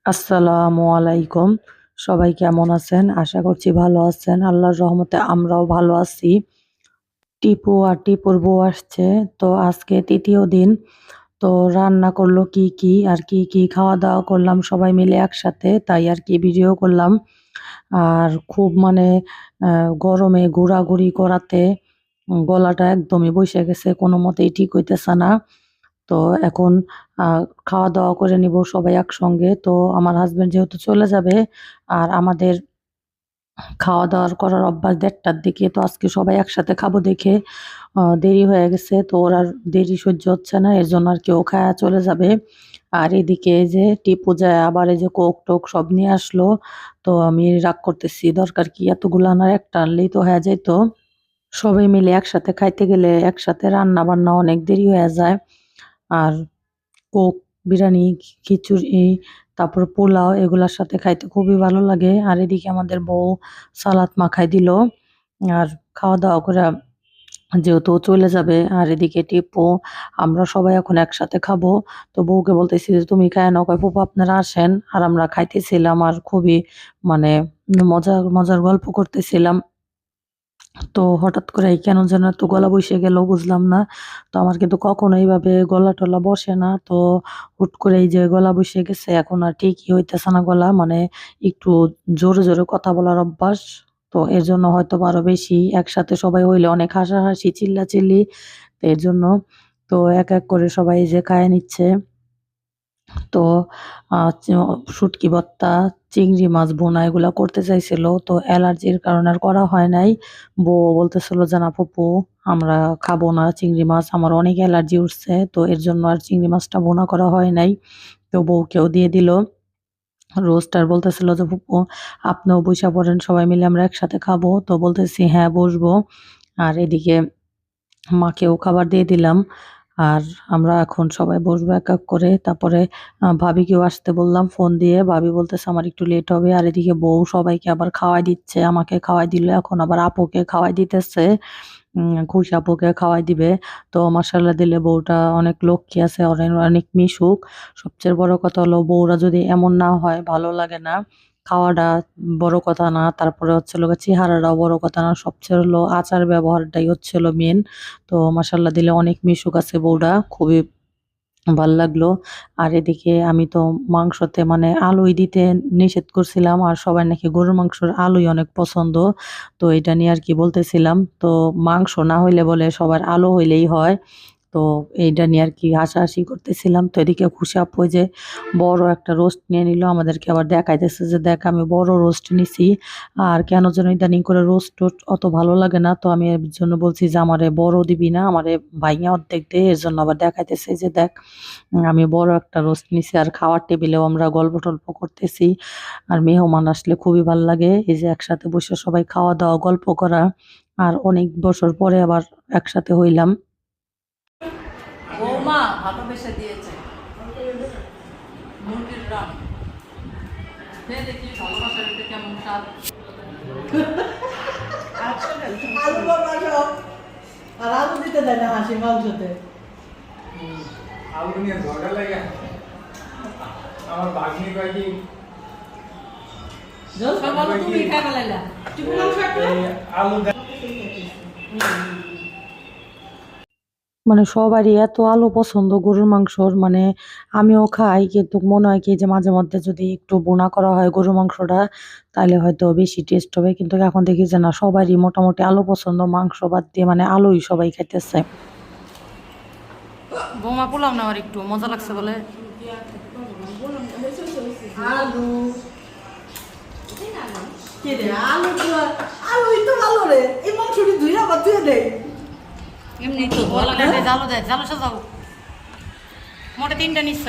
আসসালামু আলাইকুম। সবাই কেমন আছেন? আশা করছি ভালো আছেন। আল্লাহর রহমতে আমরাও ভালো আছি। টিপু আর টিপুর বউ আসছে। তো আজকে ৩য় দিন। তো রান্না করলো কি আর কি খাওয়া-দাওয়া করলাম সবাই মিলে একসাথে। তাই আর কি ভিডিও করলাম। আর খুব মানে গরমে ঘোরাঘুরি করাতে গলাটা একদমই বইসা গেছে। কোনোমতেই ঠিক হইতেছে না। তো এখন আ খাওয়া-দাওয়া করে নিবো সবাই একসঙ্গে। তো আমার হাসব্যান্ড যেহেতু চলে যাবে, আর আমাদের খাওয়া-দাওয়ার করার অভ্যাস ১:৩০ টার দিকে। তো আজকে সবাই একসাথে খাবো দেখে দেরি হয়ে গেছে। তো ওর আর দেরি সহ্য হচ্ছে না। এর জন্য আরকি ও খায়া চলে যাবে। আর এদিকে এই যে টিপু যায় আবার এই যে কোক-টোক সব নিয়ে আসলো। তো আমি রাগ করতেছি, দরকার কি এতগুলো আনার? একটা আনলেই তো হয়ে যাইত। সবাই মিলে একসাথে খাইতে গেলে একসাথে রান্না-বান্না অনেক দেরি হয়ে যায়। আর কোক, বিরিয়ানি, খিচুড়ি, তারপর পোলাও এগুলার সাথে খাইতে খুবই ভালো লাগে। আর এদিকে আমাদের বউ সালাদ মাখায় দিল। আর খাওয়া-দাওয়া করে যেহেতু ও চলে যাবে, আর এদিকে টিপু, আমরা সবাই এখন একসাথে খাবো। তো বউকে বলতেছি যে, "তুমি খাইয়া নাও।" কয়, "ফুপু আপনারা আসেন।" আর আমরা খাইতেছিলাম আর খুবই মানে মজার, মজার গল্প করতেছিলাম। তো হঠাৎ করেই কেন যেন এত গলা বসে গেল বুঝলাম না। তো আমার কিন্তু কখনো এইভাবে গলা-টলা বসে না। তো হুট করেই যে গলা বসে গেছে, এখন আর ঠিকই হইতেছে না গলা। মানে একটু জোরে, জোরে কথা বলার অভ্যাস। তো এর জন্য হয়তোবা আরো বেশি। একসাথে সবাই হইলে অনেক হাসাহাসি, চিল্লাচিল্লি। তো এর জন্য তো এক, এক করে সবাই এই যে খাইয়ে নিচ্ছে। তো আ চ শুটকি ভর্তা, চিংড়ি মাছ ভুনা এগুলা করতে চাইছিল। তো অ্যালার্জির কারণে আর করা হয় নাই। বউ বলতেছিল যে, "না ফুপু আমরা খাবো না চিংড়ি মাছ। আমার অনেক অ্যালার্জি উঠছে।" তো এর জন্য আর চিংড়ি মাছটা ভুনা করা হয় নাই। তো বউকেও দিয়ে দিল। রোস্ট আর বলতেছিল যে, "ফুপু আপনিও বইসা পড়েন, সবাই মিলে আমরা একসাথে খাবো।" তো বলতেছি, "হ্যাঁ, বসবো।" আর এদিকে মাকেও খাবার দিয়ে দিলাম। আর আমরা এখন সবাই বসবো এক, এক করে। তারপরে ভাবিকেও আসতে বললাম ফোন দিয়ে। ভাবি বলতেছে, "আমার একটু লেট হবে।" আর এদিকে বউ সবাইকে আবার খাওয়াই দিচ্ছে। আমাকে খাওয়াই দিল। এখন আবার আপুকে খাওয়াই দিতেছে। খুশি আপুকে খাওয়াই দিবে। তো মাশাআল্লাহ দিলে বউটা অনেক লক্ষ্মী আছে, অনেক মিশুক। সবচেয়ে বড় কথা হলো বউরা যদি এমন না হয় ভালো লাগে না। খাওয়াটা বড় কথা না। তারপরে হচ্ছে হলো গিয়ে চেহারাটাও বড় কথা না। সবচেয়ে হলো আচার ব্যবহারটাই হচ্ছে হলো মেইন। তো মাশাআল্লাহ দিলে অনেক মিশুক আছে বউটা। খুবই ভাল লাগলো। আর এদিকে আমি তো মাংসতে মানে আলুই দিতে নিষেধ করছিলাম। আর সবার নাকি গরুর মাংসের আলুই অনেক পছন্দ। তো এটা নিয়ে আরকি বলতেছিলাম। তো মাংস না হইলে বলে সবার আলু হইলেই হয়। তো এইটা নিয়ে আরকি হাসাহাসি করতেছিলাম। তো এদিকে খুশি আপু ওই যে বড় একটা রোস্ট নিয়ে নিল। আমাদেরকে আবার দেখাইতেছে যে, "দেখ আমি বড় রোস্ট নিছি।" আর কেন যেন ইদানিং করে রোস্ট-টোস্ট অত ভালো লাগে না। তো আমি এর জন্য বলছি যে, "আমারে বড় দিবি না, আমারে ভাইঙা অর্ধেক দে।" এর জন্য আবার দেখাইতেছে যে, "দেখ আমি বড় একটা রোস্ট নিছি।" আর খাওয়ার টেবিলেও আমরা গল্প-টল্প করতেছি। আর মেহমান আসলে খুবই ভাল লাগে। এই যে একসাথে বসে সবাই খাওয়া-দাওয়া, গল্প করা। আর অনেক বছর পরে আবার একসাথে হইলাম। বৌমা ভালোবেসে দিয়েছে মুরগির রান খেয়ে দেখি ভালোবাসার এটা কেমন স্বাদ। আলু বড় আর আলু দিতে দেয় না হাসি মাংসতে। আলু নিয়ে ঝগড়া লাগে আমার বাগনি কয়েকটি সব বলো তুমি খাই ফেলাইলা চিকু মাংস একটা আলু মানে সবারই এত আলু পছন্দ গরুর মাংসর, মানে আমিও খাই, কিন্তু মনে হয় কি যে মাঝে মধ্যে যদি একটু ভুনা করা হয় গরুর মাংসটা তাহলে হয়তো বেশি টেস্ট হবে। কিন্তু এখন দেখি যে না, সবারই মোটামুটি আলু পছন্দ, মাংস বাদ দিয়ে মানে আলুই সবাই খাইতেছে। বৌমা পোলাও না আর একটু মজা লাগছে বলে আলু কে রে আলু তো আলুই তো ভালো রে, এই মাংসটি ধুই আবার ধুয়ে দেয়। এমনি তো ভালো লাগে জালো দেয়, জালো সাজাও মোটে 3টা নিচ্ছ